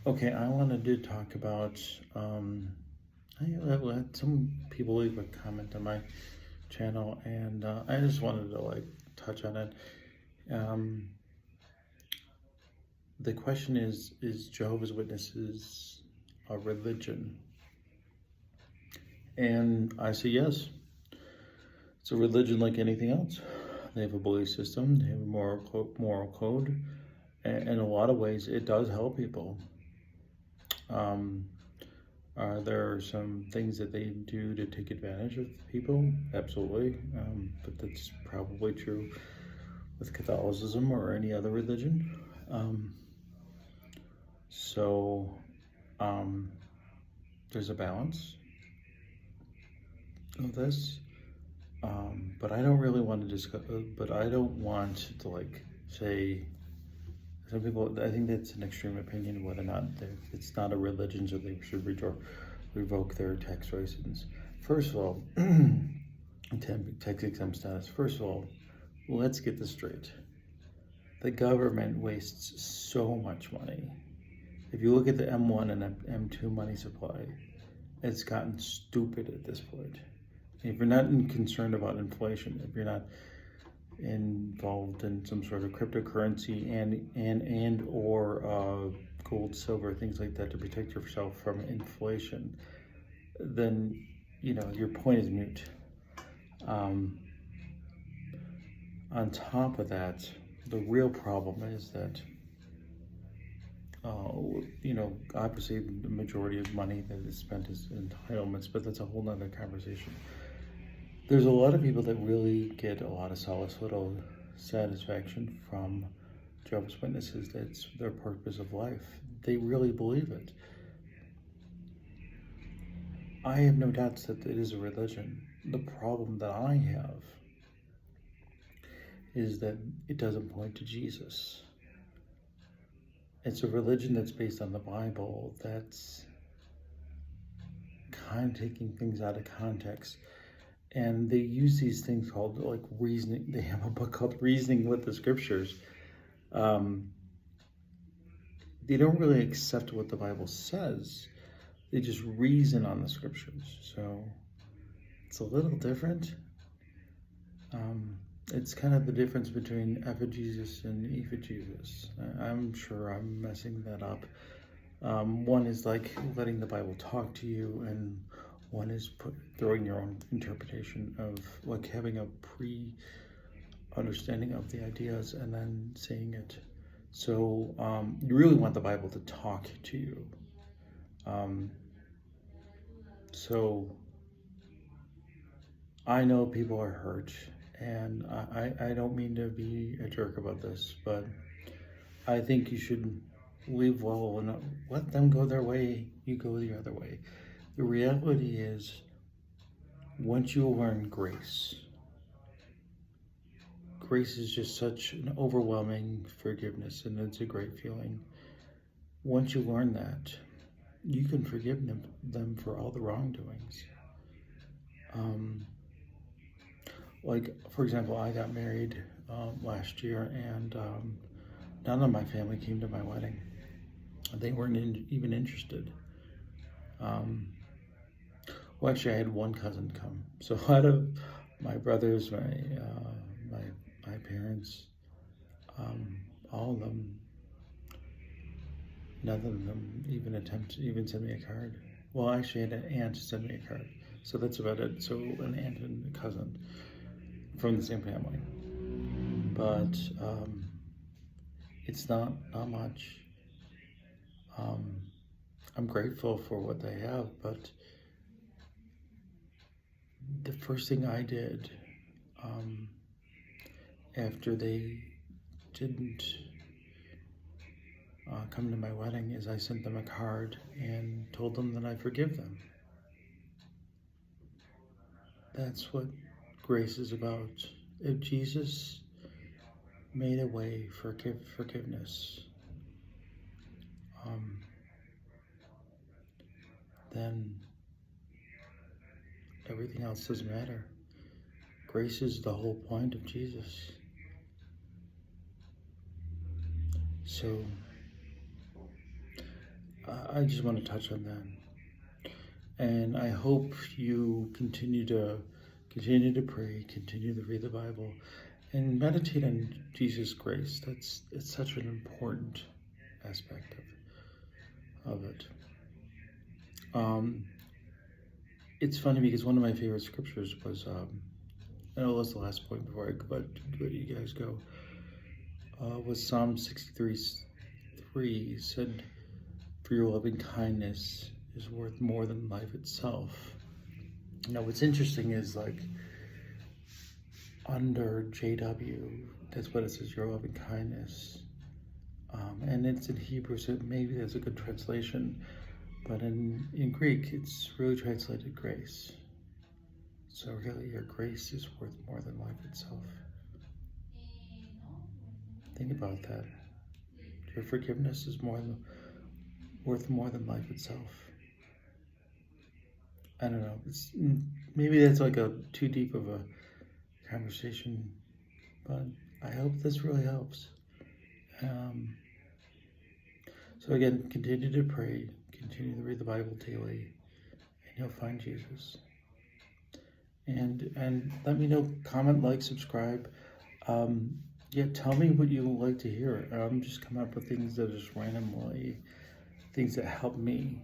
Okay, I wanted to talk about. I had some people leave a comment on my channel, and I just wanted to touch on it. Um, the question is Jehovah's Witnesses a religion? And I say yes. It's a religion like anything else. They have a belief system. They have a moral code. And in a lot of ways, it does help people. Um, there are some things that they do to take advantage of people? Absolutely. But that's probably true with Catholicism or any other religion. Um, so um, there's a balance of this. But I don't really want to discuss, but I don't want to say, some people, I think that's an extreme opinion, whether or not it's not a religion, so they should revoke their tax license. First of all, tax exempt status. First of all, let's get this straight. The government wastes so much money. If you look at the M1 and M2 money supply, it's gotten stupid at this point. If you're not concerned about inflation, if you're not involved in some sort of cryptocurrency and or gold, silver, things like that to protect yourself from inflation, then your point is moot. On top of that, the real problem is that obviously the majority of money that is spent is entitlements, but that's a whole nother conversation. There's a lot of people that really get a lot of solace, little satisfaction from Jehovah's Witnesses. That's their purpose of life. They really believe it. I have no doubts that it is a religion. The problem that I have is that it doesn't point to Jesus. It's a religion that's based on the Bible, that's kind of taking things out of context. And they use these things called reasoning. They have a book called Reasoning with the Scriptures. They don't really accept what the Bible says. They just reason on the Scriptures. So it's a little different. It's kind of the difference between effigesis and ephegesis. I'm sure I'm messing that up. One is like letting the Bible talk to you, and one is throwing your own interpretation of, like, having a pre-understanding of the ideas and then saying it. So you really want the Bible to talk to you. So I know people are hurt, and I don't mean to be a jerk about this, but I think you should leave well and let them go their way, you go the other way. The reality is, once you learn grace is just such an overwhelming forgiveness, and it's a great feeling. Once you learn that, you can forgive them for all the wrongdoings. Like, for example, I got married last year, and none of my family came to my wedding. They weren't even interested. Well, actually, I had one cousin come. So out of my brothers, my parents, all of them, none of them even send me a card. Well, actually, I had an aunt send me a card. So that's about it. So an aunt and a cousin from the same family. But it's not much. I'm grateful for what they have, but the first thing I did after they didn't come to my wedding is I sent them a card and told them that I forgive them. That's what grace is about. If Jesus made a way for forgiveness, then everything else doesn't matter. Grace is the whole point of Jesus. So I just want to touch on that. And I hope you continue to pray, continue to read the Bible, and meditate on Jesus' grace. It's such an important aspect of it. It's funny because one of my favorite scriptures was, I know that's the last point before I let you guys go, was Psalm 63:3 said, "For your loving kindness is worth more than life itself." Now, what's interesting is like under JW, that's what it says, your loving kindness. And it's in Hebrew, so maybe that's a good translation. But in Greek, it's really translated grace. So really, your grace is worth more than life itself. Think about that. Your forgiveness is worth more than life itself. I don't know. Maybe that's like too deep of a conversation, but I hope this really helps. So again, continue to pray, continue to read the Bible daily, and you'll find Jesus. And let me know, comment, like, subscribe. Yeah, tell me what you would like to hear. I'm just coming up with things that are just randomly, things that help me.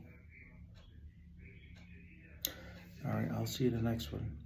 All right, I'll see you in the next one.